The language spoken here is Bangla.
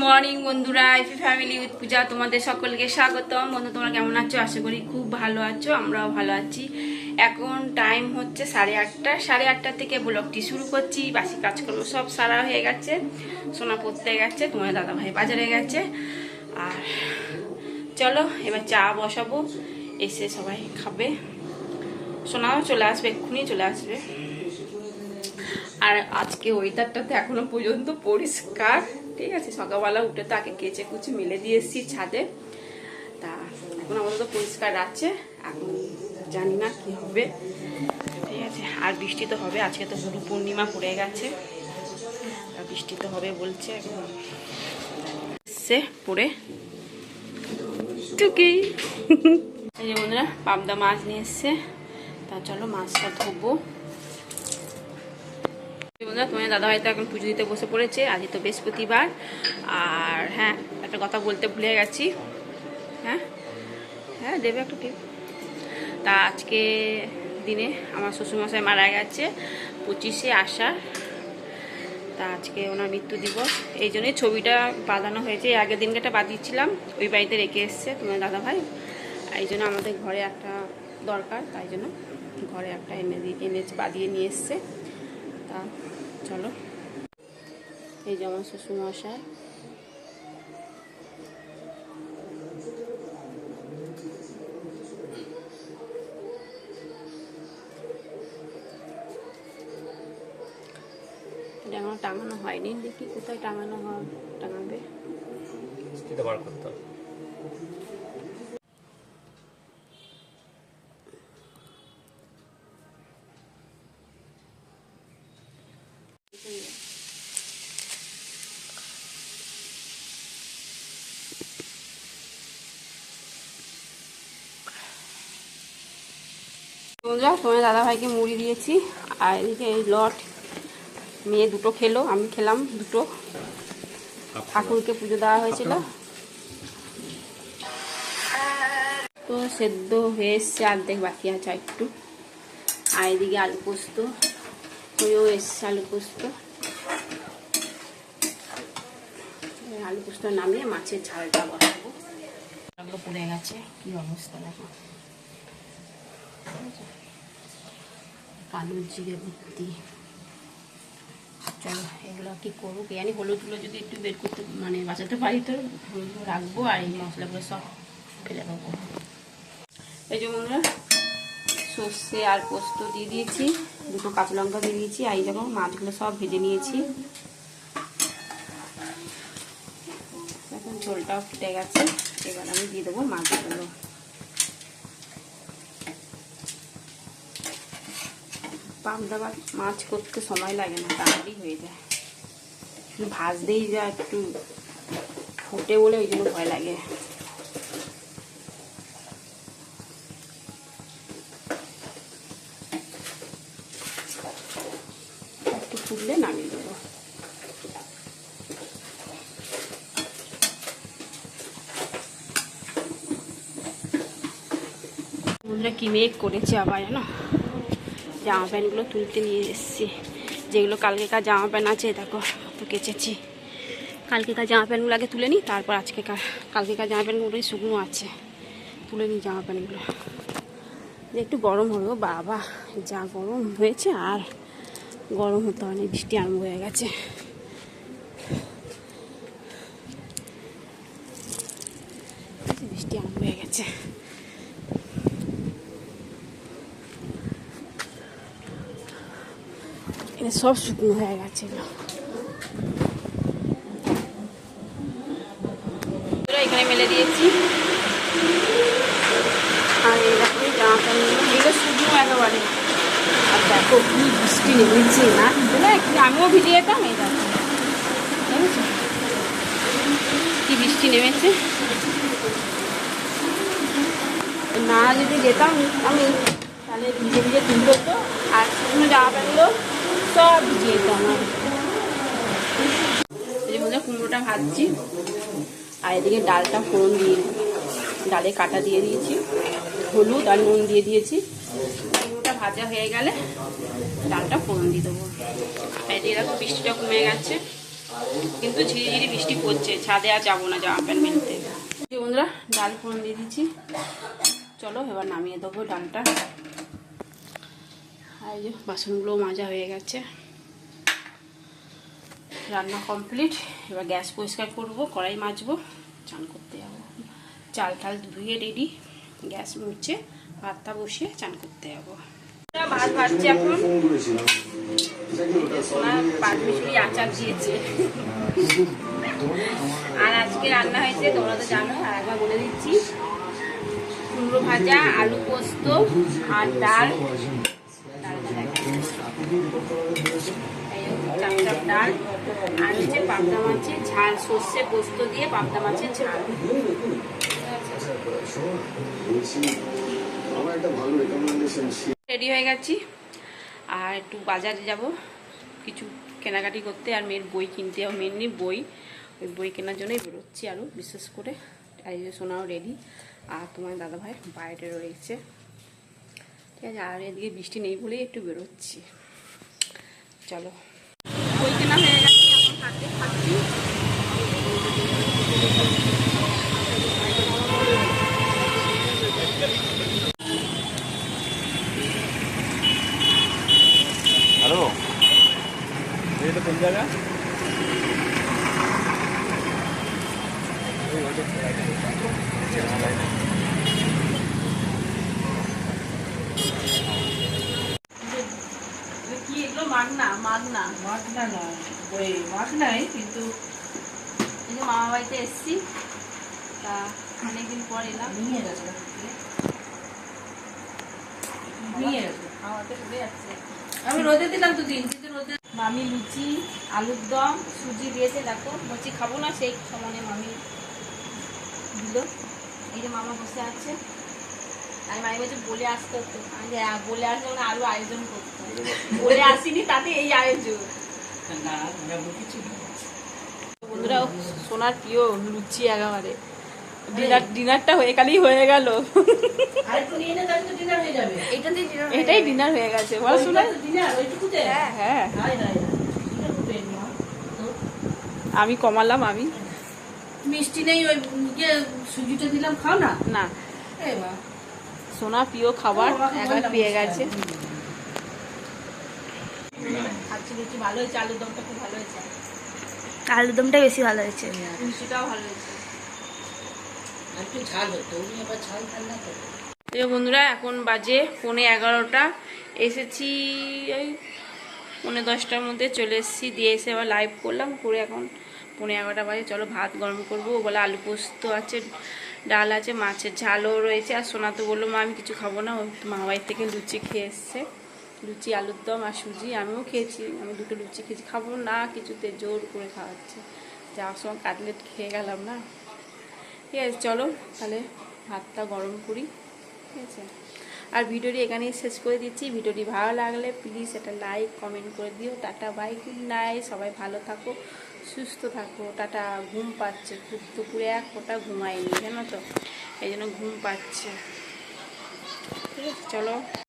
মর্নিং বন্ধুরা, এফি ফ্যামিলি উইথ পূজা তোমাদের সকলকে স্বাগতম। বন্ধু, তোমরা কেমন আছো? আশা করি খুব ভালো আছো, আমরাও ভালো আছি। এখন টাইম হচ্ছে 8:30। 8:30 থেকে ব্লগটি শুরু করছি। বাসি কাজকর্ম সব সারা হয়ে গেছে, সোনা পড়তে গেছে, তোমার দাদা ভাই বাজারে গেছে। আর চলো এবার চা বসাবো, এসে সবাই খাবে। সোনাও চলে আসবে, এক্ষুনি চলে আসবে। আর আজকে ওয়েদারটা তো এখনো পর্যন্ত পরিষ্কার, ঠিক আছে। সকালবেলা উঠে তাকে কেচে কুচে মেলে দিয়ে এসেছি ছাদে, তা এখন আমাদের তো পরিষ্কার আছে। এখন জানি না কি হবে, ঠিক আছে। আর বৃষ্টি তো হবে, আজকে তো গুরু পূর্ণিমা পড়ে গেছে, আর বৃষ্টি তো হবে বলছে। এসছে পড়ে টুকি। এই যে বন্ধুরা, পাবদা মাছ নিয়ে এসছে, তা চলো মাছটা ধোবো। তোমার দাদাভাই তো এখন পুজো দিতে বসে পড়েছে, আজকে তো বৃহস্পতিবার। আর হ্যাঁ, একটা কথা বলতে ভুলে গেছি। হ্যাঁ হ্যাঁ দেবে একটা টিপ। তা আজকে দিনে আমার শ্বশুরমশাই মারা গেছে 25শে আষাঢ়। তা আজকে ওনার মৃত্যু দিবস, এই জন্যই ছবিটা বাঁধানো হয়েছে। আগের দিনকে একটা বাঁধিয়েছিলাম, ওই বাড়িতে রেখে এসছে তোমার দাদাভাই। এই জন্য আমাদের ঘরে একটা দরকার, তাই জন্য ঘরে একটা এনে বাঁধিয়ে নিয়ে এসছে। তা চলো, এই যে আমার শ্বশুরমশাই। এটা আমার টাঙানো হয়নি, দেখি কোথায় টাঙানো হয়, টাঙাবে। বার করতে হবে। তোমার দাদাভাইকে মুড়ি দিয়েছি, আর এদিকে এই লট মেয়ে দুটো খেলো, আমি খেলাম দুটো। ঠাকুরকে পুজো দেওয়া হয়েছিল, তো সেদ্ধ হয়ে এসছে, অর্ধেক বাকি আছে একটু। আর এদিকে আলু পোস্ত হয়েও এসছে, আলু পোস্ত। আলু পোস্ত নামিয়ে মাছের ঝালটা বসাবো। পুড়ে গেছে, কি অবস্থা দেখো। কালো জিরে ভর্তি। চলো এগুলো কি করবো কে জানি। হলুদগুলো যদি একটু বের করতে মানে বাঁচাতে পারি তো হলুদগুলো রাখবো, আর এই মশলাগুলো সব ফেলে দেবো। এই যে বন্ধুরা, সর্ষে আর পোস্ত দিয়ে দিয়েছি, দুটো কাঁচা লঙ্কা দিয়ে দিয়েছি। আর এই দেখো মাছগুলো সব ভেজে নিয়েছি। এখন ঝোলটাও ফুটে গেছে, এবার আমি দিয়ে দেবো মাছগুলো। পাবদা মাছ করতে সময় লাগে না, তাড়াতাড়ি হয়ে যায়। শুধু ভাজতেই যা একটু ফুটে বলে ওই জন্য ভয় লাগে। একটু ফুটলে নামিয়ে দেবো। বন্ধুরা কি মেঘ করেছে আবার, জানো। জামা প্যান্টগুলো তুলতে নিয়ে এসেছি, যেগুলো কালকেকার জামা প্যান্ট আছে, দেখো তো কেচেছি। কালকেকার জামা প্যান্টগুলো আগে তুলে নিই, তারপর কালকেকার জামা প্যান্টগুলোই শুকনো আছে, তুলে নিই জামা প্যান্টগুলো। যে একটু গরম হবে, ও বাবা যা গরম হয়েছে, আর গরম হতে হয় না, বৃষ্টি আরম্ভ হয়ে গেছে। বৃষ্টি আরম্ভ হয়ে গেছে। সব শুকনো হয়ে গেছে। এখানে মেলে দিয়েছি, আর এরকম জামা প্যান্টগুলো শুকনো একেবারে। আর দেখো কি বৃষ্টি নেমেছে না, আমিও ভিজে যেতাম। এই দেখো দেখেছো কি বৃষ্টি নেমেছে। না যদি যেতাম আমি, তাহলে ভিজে ভিজে তুলতে হতো, আর শুকনো জামা প্যান্টগুলো সব ভিজিয়ে যেত আমার। এই যে কুমড়োটা ভাজছি, আর এদিকে ডালটা ফোড়ন দিয়ে, ডালে কাটা দিয়ে দিয়েছি, হলুদ আর নুন দিয়ে দিয়েছি। কুমড়োটা ভাজা হয়ে গেলে ডালটা ফোড়ন দিয়ে দেবো। আর এদিকে দেখো বৃষ্টিটা কমে গেছে, কিন্তু ঝিরিঝিরি বৃষ্টি পড়ছে, ছাদে আর যাবো না জামা প্যান্ট মেলতে। বন্ধুরা ডাল ফোড়ন দিয়ে দিচ্ছি, চলো এবার নামিয়ে দেবো ডালটা। আর এই যে বাসনগুলো মাজা হয়ে গেছে, রান্না কমপ্লিট। এবার গ্যাস পরিষ্কার করবো, কড়াই মাজবো, চান করতে যাবো। চাল টাল ধুয়ে রেডি, গ্যাস মুছে ভাতটা বসিয়ে চান করতে যাবো। ভাত ভাজছে এখন, পাঁচমিশালি আচার দিয়েছে। আর আজকে রান্না হয়েছে তোমরা তো জানো, আর একবার বলে দিচ্ছি, কুমড়ো ভাজা, আলু পোস্ত আর ডাল। ডাল আর হচ্ছে পাবদা মাছের ঝাল, সর্ষে পোস্ত দিয়ে পাবদা মাছের ঝাল। রেডি হয়ে গেছি, আর একটু বাজারে যাব কিছু কেনাকাটি করতে, আর মেয়ের বই কিনতে হবে। মেনলি বই, ওই বই কেনার জন্যই বেরোচ্ছি আরও বিশেষ করে। আর সোনাও রেডি, আর তোমার দাদাভাই বাইরে রয়েছে, ঠিক আছে। আর এদিকে বৃষ্টি নেই বলেই একটু বেরোচ্ছি, চলো। বই কেনা হয়ে গেছে, এখন হাতে খাচ্ছি। হ্যালো, এটা কোন জায়গা? কি এগুলো? মাগনা মাগনা মাগনা না, ওই মাগনাই, কিন্তু এই যে মামা বাড়িতে এসছি, তা অনেকদিন পর এলাম। নিয়ে গেছে, নিয়ে গেছে। খাওয়াতে ডুবে যাচ্ছে। আমি রোদে দিলাম তো দিন, কিন্তু রোদে মামি লুচি, আলুর দম, সুজি দিয়েছে, দেখো। বলছি খাবো না, সেই সমানে মামি দিল। এই যে মামা বসে আছে, আমি মামি বলছে বলে আসতে হতো। আমি যে বলে আসলে মানে আরো আয়োজন করতো, বলে আসিনি তাতে এই আয়োজন। না কিছু বন্ধুরা, সোনার প্রিয় লুচি একেবারে। ডিনারটা হয়ে গেলেই হয়ে গেল, আরেকটু নিয়ে নে, তাহলে তো ডিনার হয়ে যাবে। এটাই ডিনার হয়ে গেছে। বলো শোনা, ডিনার ওইটুকুতে? হ্যাঁ হ্যাঁ, হাই হাই, আমি কমালাম। আমি মিষ্টি নেই, ওই সুজিটা দিলাম, খাও না। না, এবার সোনা প্রিয় খাবার একবার পেয়ে গেছে। খাচ্ছি লুচি, ভালো হয়েছে। আলুর দমটা খুব ভালো হয়েছে, আলুদমটা বেশি ভালো হয়েছে। লুচিটাও ভালো হয়েছে। একটু ঝাল হতো, উনি আবার ঝাল খান না তো। এই বন্ধুরা, এখন বাজে 11:15। এসেছি ওই 10:45টার মধ্যে চলে এসেছি, দিয়ে এসে আবার লাইভ করলাম, করে এখন 11:15 বাজে। চলো ভাত গরম করবো। বলে আলু পোস্ত আছে, ডাল আছে, মাছের ঝালও রয়েছে। আর সোনা তো বললো মা আমি কিছু খাবো না, ওই মামা বাড়ির থেকে লুচি খেয়ে এসছে, লুচি, আলুর দম আর সুজি। আমিও খেয়েছি, আমি দুটো লুচি খেয়েছি। খাবো না কিছুতে, জোর করে খাওয়াচ্ছে। যাওয়ার সময় কাটলেট খেয়ে গেলাম না। ঠিক আছে, চলো তাহলে ভাতটা গরম করি, ঠিক আছে। আর ভিডিওটি এখানেই শেষ করে দিচ্ছি। ভিডিওটি ভালো লাগলে প্লিজ একটা লাইক কমেন্ট করে দিও। টাটা, বাই, গুড নাইট। সবাই ভালো থাকো, সুস্থ থাকো, টাটা। ঘুম পাচ্ছে খুব, দুপুরে এক ফোঁটা ঘুমায়নি জানো তো, এই জন্য ঘুম পাচ্ছে, ঠিক আছে। চলো।